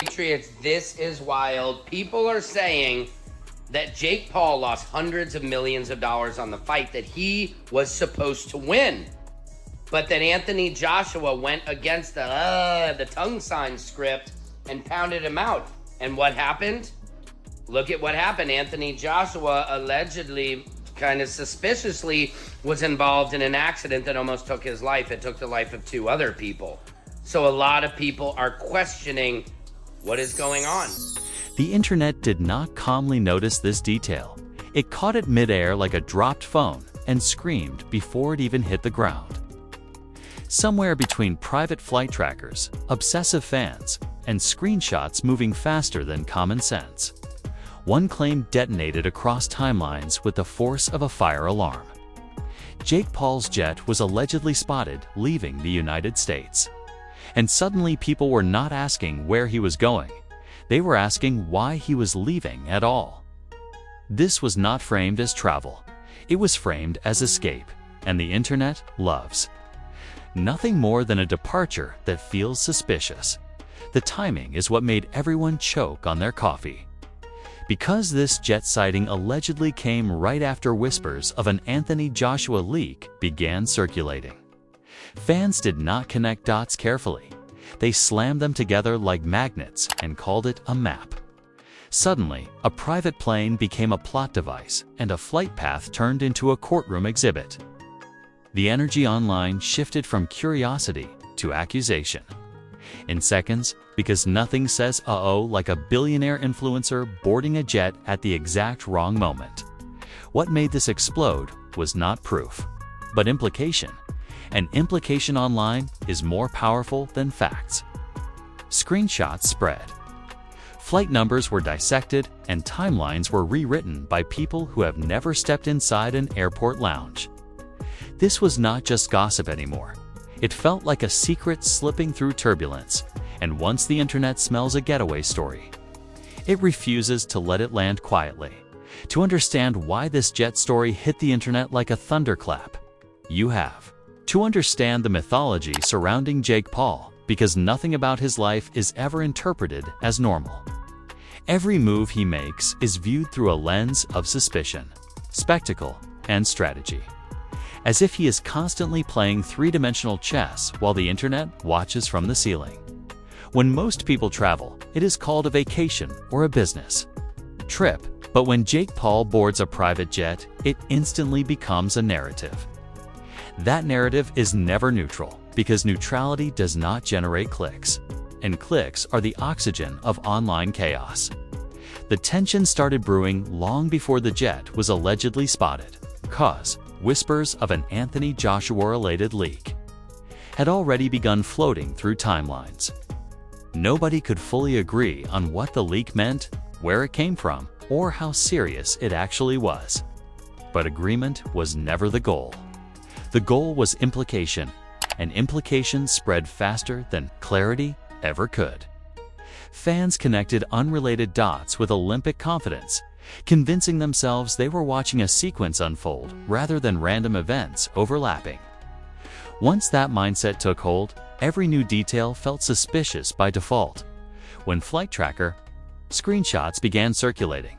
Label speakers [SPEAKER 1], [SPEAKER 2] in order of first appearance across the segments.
[SPEAKER 1] Patriots, this is wild. People are saying that Jake Paul lost hundreds of millions of dollars on the fight that he was supposed to win. But that Anthony Joshua went against the tongue sign script and pounded him out. And what happened? Look at what happened. Anthony Joshua allegedly, kind of suspiciously, was involved in an accident that almost took his life. It took the life of 2 other people. So a lot of people are questioning what is going on.
[SPEAKER 2] The internet did not calmly notice this detail. It caught it midair like a dropped phone and screamed before it even hit the ground. Somewhere between private flight trackers, obsessive fans, and screenshots moving faster than common sense, one claim detonated across timelines with the force of a fire alarm. Jake Paul's jet was allegedly spotted leaving the United States. And suddenly people were not asking where he was going. They were asking why he was leaving at all. This was not framed as travel. It was framed as escape, and the internet loves. Nothing more than a departure that feels suspicious. The timing is what made everyone choke on their coffee. Because this jet sighting allegedly came right after whispers of an Anthony Joshua leak began circulating. Fans did not connect dots carefully. They slammed them together like magnets and called it a map. Suddenly, a private plane became a plot device, and a flight path turned into a courtroom exhibit. The energy online shifted from curiosity to accusation. In seconds, because nothing says uh-oh like a billionaire influencer boarding a jet at the exact wrong moment. What made this explode was not proof, but implication. And implication online is more powerful than facts. Screenshots spread. Flight numbers were dissected and timelines were rewritten by people who have never stepped inside an airport lounge. This was not just gossip anymore. It felt like a secret slipping through turbulence, and once the internet smells a getaway story, it refuses to let it land quietly. To understand why this jet story hit the internet like a thunderclap, you have to understand the mythology surrounding Jake Paul, because nothing about his life is ever interpreted as normal. Every move he makes is viewed through a lens of suspicion, spectacle, and strategy, as if he is constantly playing three-dimensional chess while the internet watches from the ceiling. When most people travel, it is called a vacation or a business trip, but when Jake Paul boards a private jet, it instantly becomes a narrative. That narrative is never neutral, because neutrality does not generate clicks, and clicks are the oxygen of online chaos. The tension started brewing long before the jet was allegedly spotted, cause whispers of an Anthony Joshua-related leak had already begun floating through timelines. Nobody could fully agree on what the leak meant, where it came from, or how serious it actually was. But agreement was never the goal. The goal was implication, and implication spread faster than clarity ever could. Fans connected unrelated dots with Olympic confidence, convincing themselves they were watching a sequence unfold rather than random events overlapping. Once that mindset took hold, every new detail felt suspicious by default. When flight tracker screenshots began circulating,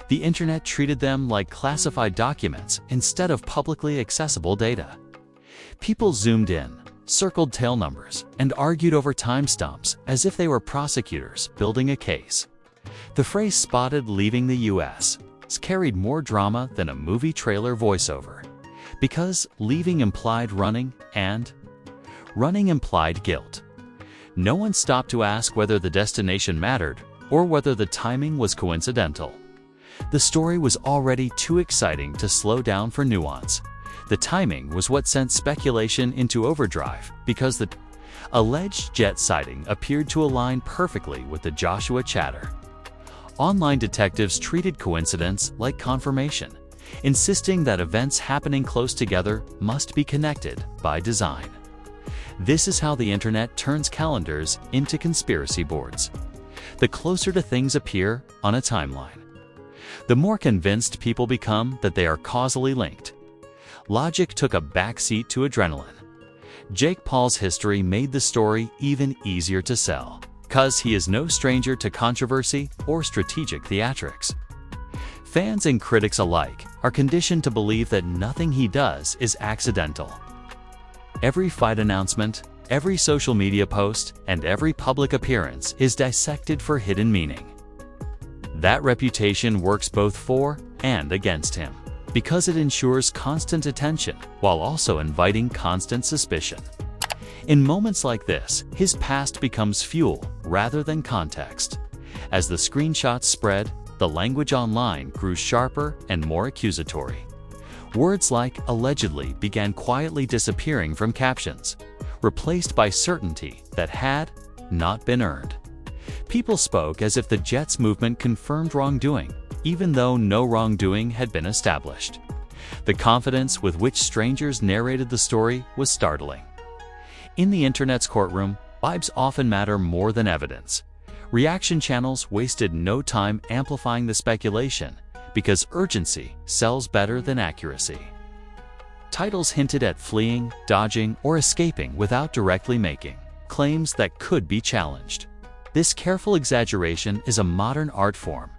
[SPEAKER 2] the internet treated them like classified documents instead of publicly accessible data. People zoomed in, circled tail numbers, and argued over timestamps as if they were prosecutors building a case. The phrase "spotted leaving the US" carried more drama than a movie trailer voiceover, because leaving implied running, and running implied guilt. No one stopped to ask whether the destination mattered or whether the timing was coincidental. The story was already too exciting to slow down for nuance. The timing was what sent speculation into overdrive, because the alleged jet sighting appeared to align perfectly with the Joshua chatter. Online detectives treated coincidence like confirmation, insisting that events happening close together must be connected by design. This is how the internet turns calendars into conspiracy boards. The closer to things appear on a timeline, the more convinced people become that they are causally linked. Logic took a backseat to adrenaline. Jake Paul's history made the story even easier to sell. because he is no stranger to controversy or strategic theatrics. Fans and critics alike are conditioned to believe that nothing he does is accidental. Every fight announcement, every social media post, and every public appearance is dissected for hidden meaning. That reputation works both for and against him, because it ensures constant attention while also inviting constant suspicion. In moments like this, his past becomes fuel rather than context. As the screenshots spread, the language online grew sharper and more accusatory. Words like allegedly began quietly disappearing from captions, replaced by certainty that had not been earned. People spoke as if the Jets movement confirmed wrongdoing, even though no wrongdoing had been established. The confidence with which strangers narrated the story was startling. In the internet's courtroom, vibes often matter more than evidence. Reaction channels wasted no time amplifying the speculation because urgency sells better than accuracy. Titles hinted at fleeing, dodging, or escaping without directly making claims that could be challenged. This careful exaggeration is a modern art form,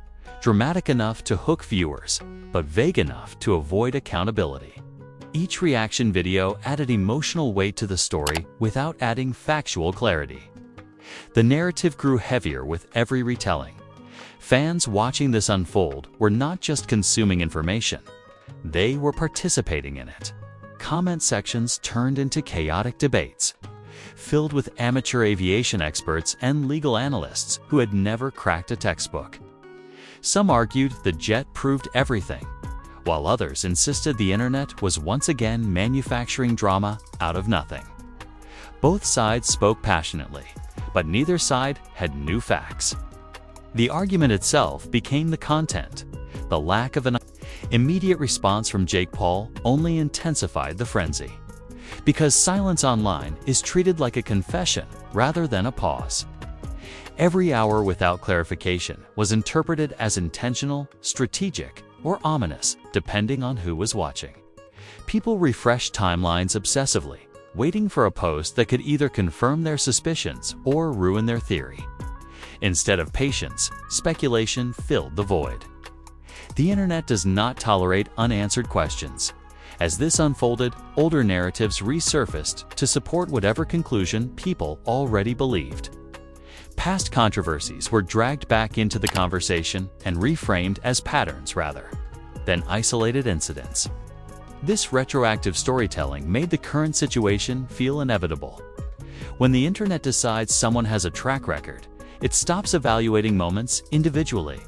[SPEAKER 2] dramatic enough to hook viewers, but vague enough to avoid accountability. Each reaction video added emotional weight to the story without adding factual clarity. The narrative grew heavier with every retelling. Fans watching this unfold were not just consuming information, they were participating in it. Comment sections turned into chaotic debates, filled with amateur aviation experts and legal analysts who had never cracked a textbook. Some argued the jet proved everything, while others insisted the internet was once again manufacturing drama out of nothing. Both sides spoke passionately, but neither side had new facts. The argument itself became the content. The lack of an immediate response from Jake Paul only intensified the frenzy, because silence online is treated like a confession rather than a pause. Every hour without clarification was interpreted as intentional, strategic, or ominous, depending on who was watching. People refreshed timelines obsessively, waiting for a post that could either confirm their suspicions or ruin their theory. Instead of patience, speculation filled the void. The internet does not tolerate unanswered questions. As this unfolded, older narratives resurfaced to support whatever conclusion people already believed. Past controversies were dragged back into the conversation and reframed as patterns rather than isolated incidents. This retroactive storytelling made the current situation feel inevitable. When the internet decides someone has a track record, it stops evaluating moments individually.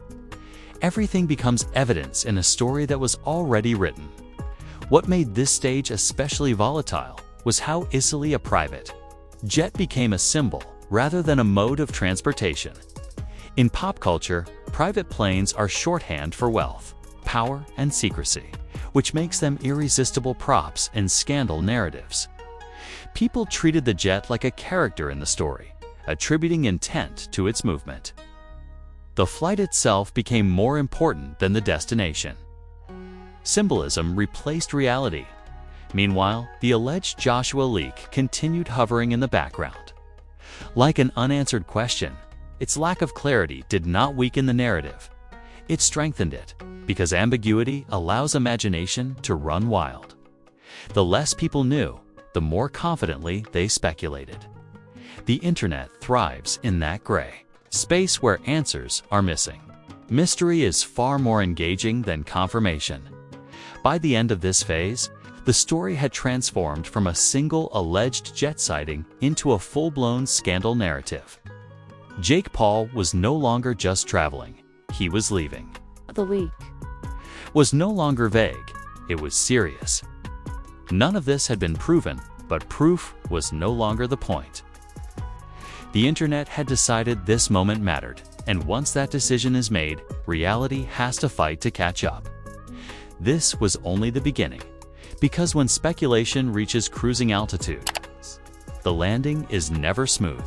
[SPEAKER 2] Everything becomes evidence in a story that was already written. What made this stage especially volatile was how easily a private jet became a symbol rather than a mode of transportation. In pop culture, private planes are shorthand for wealth, power, and secrecy, which makes them irresistible props in scandal narratives. People treated the jet like a character in the story, attributing intent to its movement. The flight itself became more important than the destination. Symbolism replaced reality. Meanwhile, the alleged Joshua leak continued hovering in the background. Like an unanswered question, its lack of clarity did not weaken the narrative. It strengthened it, because ambiguity allows imagination to run wild. The less people knew, the more confidently they speculated. The internet thrives in that gray space where answers are missing. Mystery is far more engaging than confirmation. By the end of this phase, the story had transformed from a single alleged jet sighting into a full-blown scandal narrative. Jake Paul was no longer just traveling, he was leaving.
[SPEAKER 3] The leak
[SPEAKER 2] Was no longer vague, it was serious. None of this had been proven, but proof was no longer the point. The internet had decided this moment mattered, and once that decision is made, reality has to fight to catch up. This was only the beginning, because when speculation reaches cruising altitude, the landing is never smooth.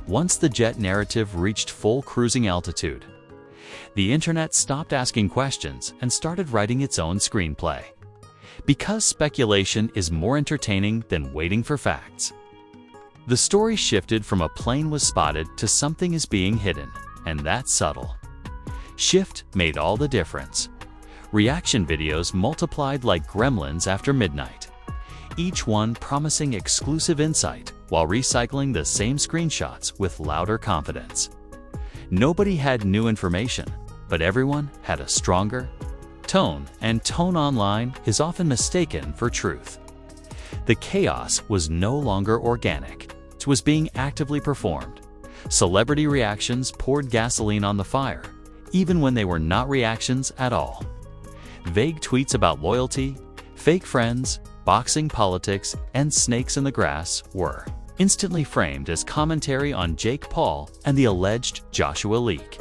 [SPEAKER 2] Once the jet narrative reached full cruising altitude, the internet stopped asking questions and started writing its own screenplay. Because speculation is more entertaining than waiting for facts. The story shifted from a plane was spotted to something is being hidden, and that's subtle. Shift made all the difference. Reaction videos multiplied like gremlins after midnight, each one promising exclusive insight while recycling the same screenshots with louder confidence. Nobody had new information, but everyone had a stronger tone, and tone online is often mistaken for truth. The chaos was no longer organic. It was being actively performed. Celebrity reactions poured gasoline on the fire, even when they were not reactions at all. Vague tweets about loyalty, fake friends, boxing politics, and snakes in the grass were instantly framed as commentary on Jake Paul and the alleged Joshua leak.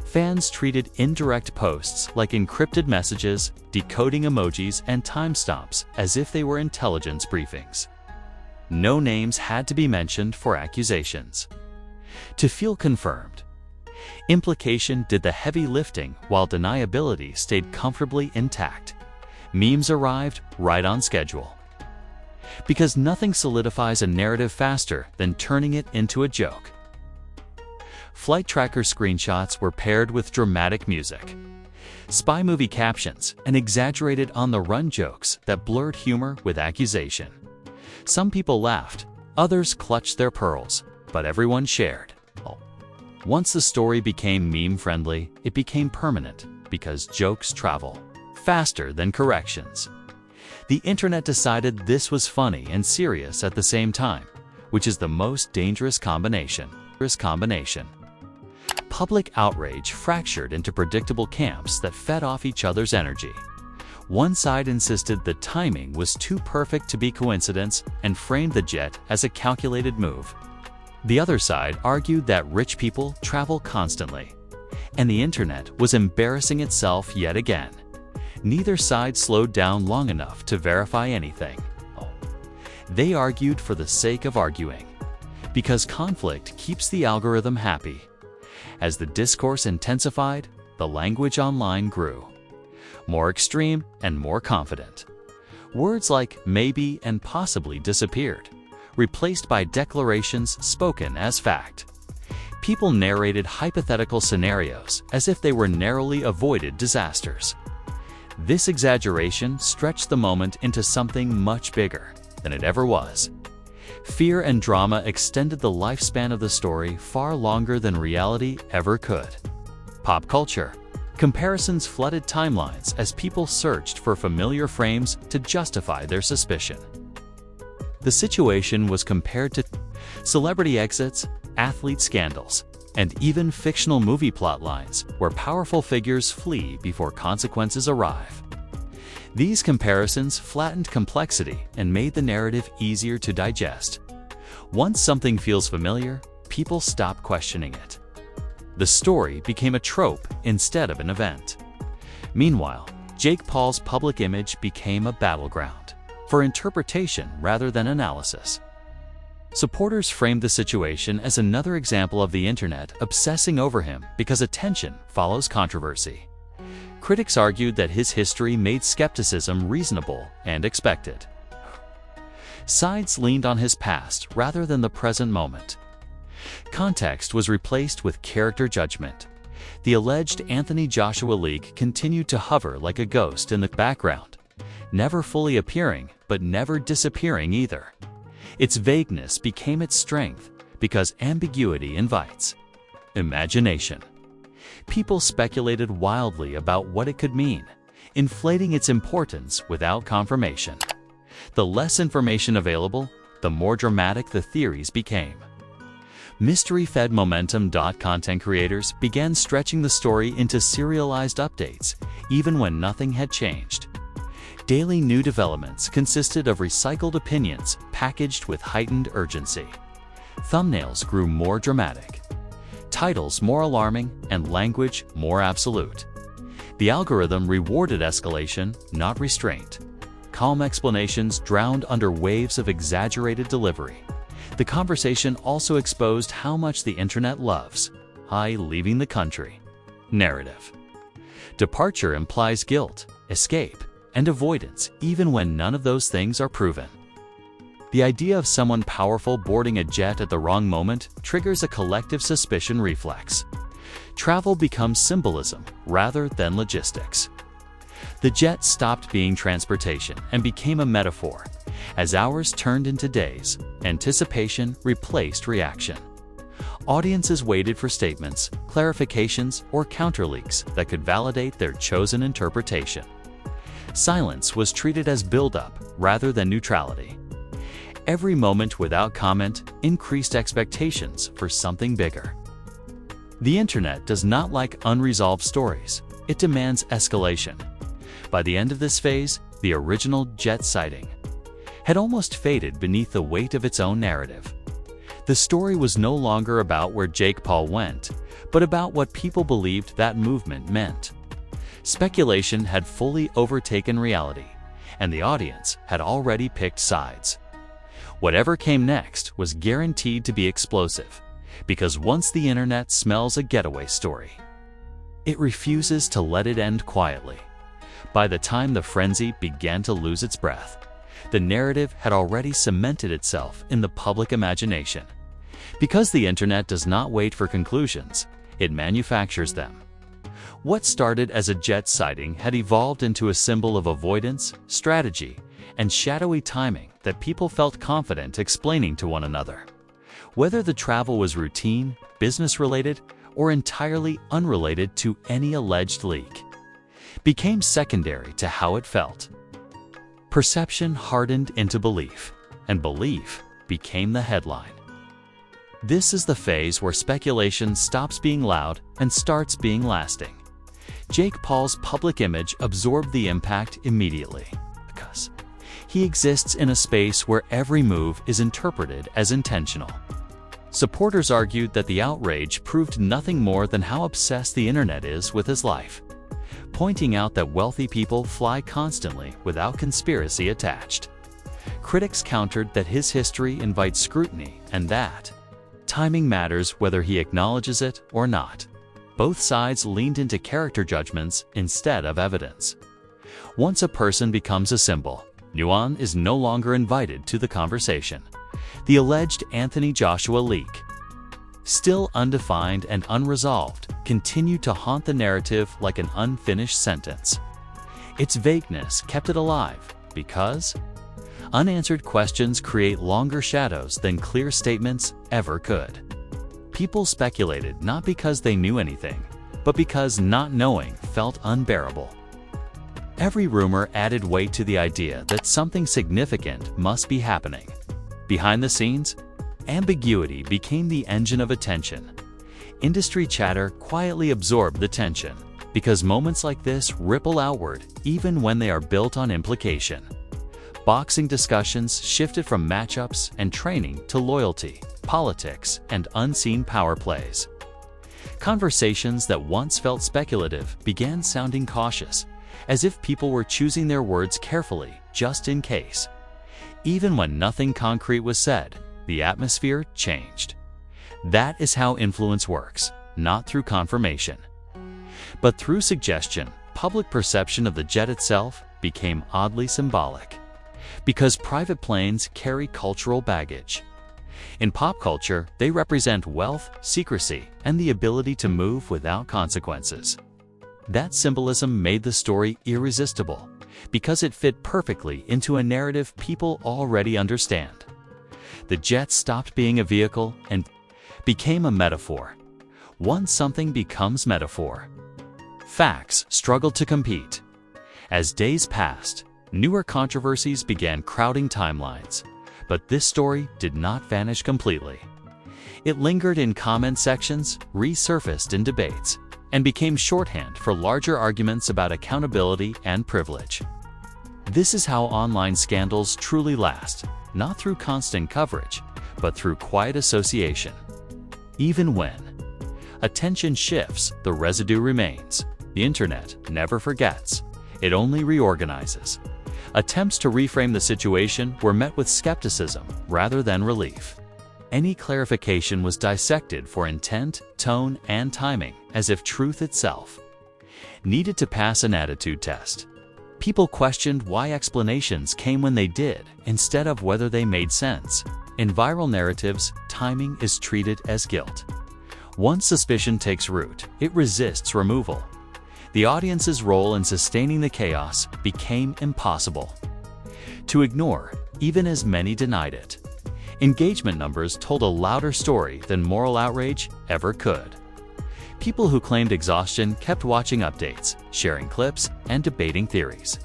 [SPEAKER 2] Fans treated indirect posts like encrypted messages, decoding emojis, and timestamps as if they were intelligence briefings. No names had to be mentioned for accusations to feel confirmed. Implication did the heavy lifting while deniability stayed comfortably intact. Memes arrived right on schedule. Because nothing solidifies a narrative faster than turning it into a joke. Flight tracker screenshots were paired with dramatic music, spy movie captions, and exaggerated on-the-run jokes that blurred humor with accusation. Some people laughed, others clutched their pearls, but everyone shared. Once the story became meme-friendly, it became permanent because jokes travel faster than corrections. The internet decided this was funny and serious at the same time, which is the most dangerous combination. Public outrage fractured into predictable camps that fed off each other's energy. One side insisted the timing was too perfect to be coincidence and framed the jet as a calculated move. The other side argued that rich people travel constantly, and the internet was embarrassing itself yet again. Neither side slowed down long enough to verify anything. They argued for the sake of arguing, because conflict keeps the algorithm happy. As the discourse intensified, the language online grew. More extreme and more confident. Words like maybe and possibly disappeared, replaced by declarations spoken as fact. People narrated hypothetical scenarios as if they were narrowly avoided disasters. This exaggeration stretched the moment into something much bigger than it ever was. Fear and drama extended the lifespan of the story far longer than reality ever could. Pop culture. Comparisons flooded timelines as people searched for familiar frames to justify their suspicion. The situation was compared to celebrity exits, athlete scandals, and even fictional movie plot lines where powerful figures flee before consequences arrive. These comparisons flattened complexity and made the narrative easier to digest. Once something feels familiar, people stop questioning it. The story became a trope instead of an event. Meanwhile, Jake Paul's public image became a battleground for interpretation rather than analysis. Supporters framed the situation as another example of the internet obsessing over him because attention follows controversy. Critics argued that his history made skepticism reasonable and expected. Sides leaned on his past rather than the present moment. Context was replaced with character judgment. The alleged Anthony Joshua leak continued to hover like a ghost in the background, never fully appearing but never disappearing either. Its vagueness became its strength because ambiguity invites imagination. People speculated wildly about what it could mean, inflating its importance without confirmation. The less information available, the more dramatic the theories became. Mystery-fed momentum. Content creators began stretching the story into serialized updates, even when nothing had changed. Daily new developments consisted of recycled opinions packaged with heightened urgency. Thumbnails grew more dramatic, titles more alarming, and language more absolute. The algorithm rewarded escalation, not restraint. Calm explanations drowned under waves of exaggerated delivery. The conversation also exposed how much the internet loves leaving the country narrative. Departure implies guilt, escape, and avoidance even when none of those things are proven. The idea of someone powerful boarding a jet at the wrong moment triggers a collective suspicion reflex. Travel becomes symbolism rather than logistics. The jet stopped being transportation and became a metaphor. As hours turned into days, anticipation replaced reaction. Audiences waited for statements, clarifications, or counterleaks that could validate their chosen interpretation. Silence was treated as buildup rather than neutrality. Every moment without comment increased expectations for something bigger. The internet does not like unresolved stories. It demands escalation. By the end of this phase, the original jet sighting had almost faded beneath the weight of its own narrative. The story was no longer about where Jake Paul went, but about what people believed that movement meant. Speculation had fully overtaken reality, and the audience had already picked sides. Whatever came next was guaranteed to be explosive, because once the internet smells a getaway story, it refuses to let it end quietly. By the time the frenzy began to lose its breath, the narrative had already cemented itself in the public imagination. Because the internet does not wait for conclusions, it manufactures them. What started as a jet sighting had evolved into a symbol of avoidance, strategy, and shadowy timing that people felt confident explaining to one another. Whether the travel was routine, business-related, or entirely unrelated to any alleged leak, became secondary to how it felt. Perception hardened into belief, and belief became the headline. This is the phase where speculation stops being loud and starts being lasting. Jake Paul's public image absorbed the impact immediately because he exists in a space where every move is interpreted as intentional. Supporters argued that the outrage proved nothing more than how obsessed the internet is with his life, pointing out that wealthy people fly constantly without conspiracy attached. Critics countered that his history invites scrutiny and that timing matters whether he acknowledges it or not. Both sides leaned into character judgments instead of evidence. Once a person becomes a symbol, nuance is no longer invited to the conversation. The alleged Anthony Joshua leak, still undefined and unresolved, continued to haunt the narrative like an unfinished sentence. Its vagueness kept it alive because unanswered questions create longer shadows than clear statements ever could. People speculated not because they knew anything, but because not knowing felt unbearable. Every rumor added weight to the idea that something significant must be happening. Behind the scenes, ambiguity became the engine of attention. Industry chatter quietly absorbed the tension, because moments like this ripple outward even when they are built on implication. Boxing discussions shifted from matchups and training to loyalty, politics, and unseen power plays. Conversations that once felt speculative began sounding cautious, as if people were choosing their words carefully just in case. Even when nothing concrete was said, the atmosphere changed. That is how influence works, not through confirmation, but through suggestion. Public perception of the jet itself became oddly symbolic, because private planes carry cultural baggage. In pop culture, they represent wealth, secrecy, and the ability to move without consequences. That symbolism made the story irresistible, because it fit perfectly into a narrative people already understand. The jet stopped being a vehicle and became a metaphor. Once something becomes metaphor, facts struggled to compete. As days passed, newer controversies began crowding timelines, but this story did not vanish completely. It lingered in comment sections, resurfaced in debates, and became shorthand for larger arguments about accountability and privilege. This is how online scandals truly last, not through constant coverage, but through quiet association. Even when attention shifts, the residue remains. The internet never forgets. It only reorganizes. Attempts to reframe the situation were met with skepticism rather than relief. Any clarification was dissected for intent, tone, and timing, as if truth itself needed to pass an attitude test. People questioned why explanations came when they did, instead of whether they made sense. In viral narratives, timing is treated as guilt. Once suspicion takes root, it resists removal. The audience's role in sustaining the chaos became impossible to ignore, even as many denied it. Engagement numbers told a louder story than moral outrage ever could. People who claimed exhaustion kept watching updates, sharing clips, and debating theories.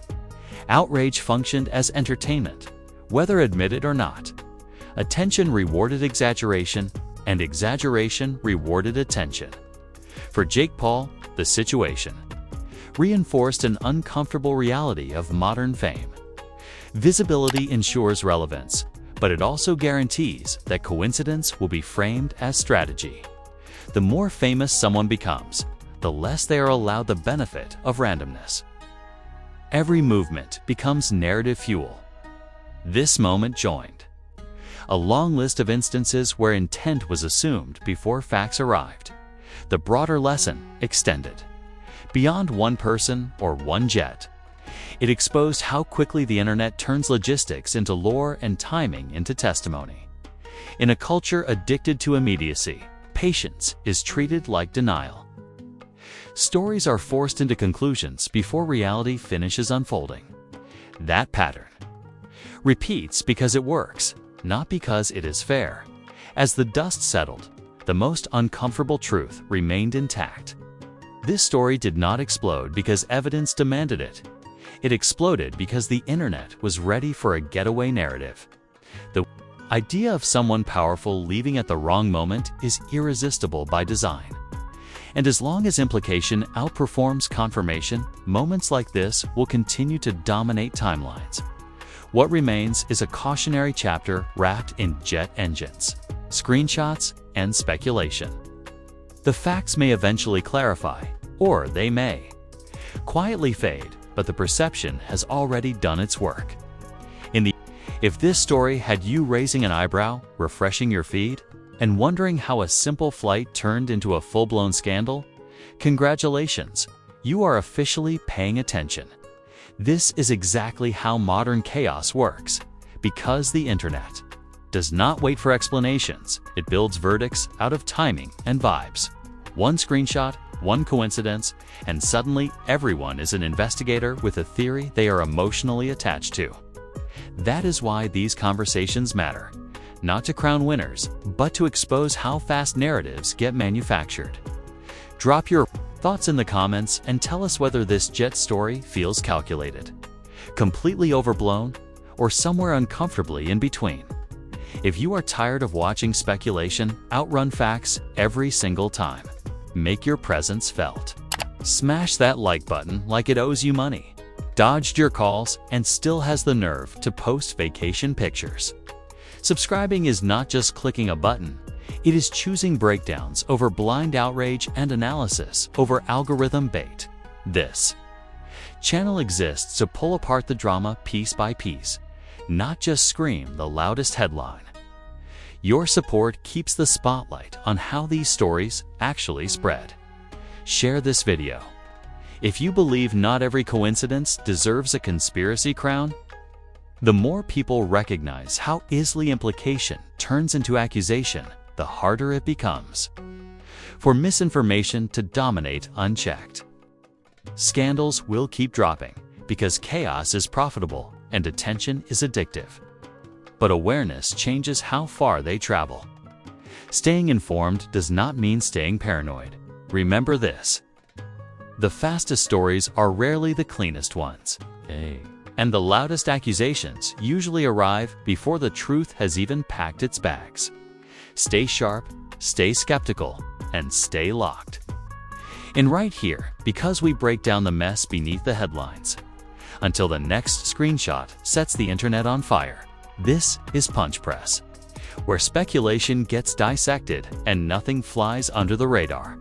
[SPEAKER 2] Outrage functioned as entertainment, whether admitted or not. Attention rewarded exaggeration, and exaggeration rewarded attention. For Jake Paul, the situation reinforced an uncomfortable reality of modern fame. Visibility ensures relevance, but it also guarantees that coincidence will be framed as strategy. The more famous someone becomes, the less they are allowed the benefit of randomness. Every movement becomes narrative fuel. This moment joined a long list of instances where intent was assumed before facts arrived. The broader lesson extended beyond one person or one jet. It exposed how quickly the internet turns logistics into lore and timing into testimony. In a culture addicted to immediacy, patience is treated like denial. Stories are forced into conclusions before reality finishes unfolding. That pattern repeats because it works, not because it is fair. As the dust settled, the most uncomfortable truth remained intact. This story did not explode because evidence demanded it. It exploded because the internet was ready for a getaway narrative. The idea of someone powerful leaving at the wrong moment is irresistible by design. And as long as implication outperforms confirmation, moments like this will continue to dominate timelines. What remains is a cautionary chapter wrapped in jet engines, screenshots, and speculation. The facts may eventually clarify, or they may quietly fade, but the perception has already done its work. If this story had you raising an eyebrow, refreshing your feed, and wondering how a simple flight turned into a full-blown scandal, congratulations, you are officially paying attention. This is exactly how modern chaos works, because the internet does not wait for explanations. It builds verdicts out of timing and vibes. One screenshot, one coincidence, and suddenly everyone is an investigator with a theory they are emotionally attached to. That is why these conversations matter, not to crown winners, but to expose how fast narratives get manufactured. Drop your thoughts in the comments and tell us whether this jet story feels calculated, completely overblown, or somewhere uncomfortably in between. If you are tired of watching speculation outrun facts every single time, make your presence felt. Smash that like button like it owes you money. Dodged your calls and still has the nerve to post vacation pictures. Subscribing is not just clicking a button, it is choosing breakdowns over blind outrage and analysis over algorithm bait. This channel exists to pull apart the drama piece by piece, not just scream the loudest headline. Your support keeps the spotlight on how these stories actually spread. Share this video. If you believe not every coincidence deserves a conspiracy crown, the more people recognize how easily implication turns into accusation, the harder it becomes for misinformation to dominate unchecked. Scandals will keep dropping because chaos is profitable and attention is addictive. But awareness changes how far they travel. Staying informed does not mean staying paranoid. Remember this: the fastest stories are rarely the cleanest ones. And the loudest accusations usually arrive before the truth has even packed its bags. Stay sharp, stay skeptical, and stay locked. And right here, because we break down the mess beneath the headlines. Until the next screenshot sets the internet on fire, this is Punch Press, where speculation gets dissected and nothing flies under the radar.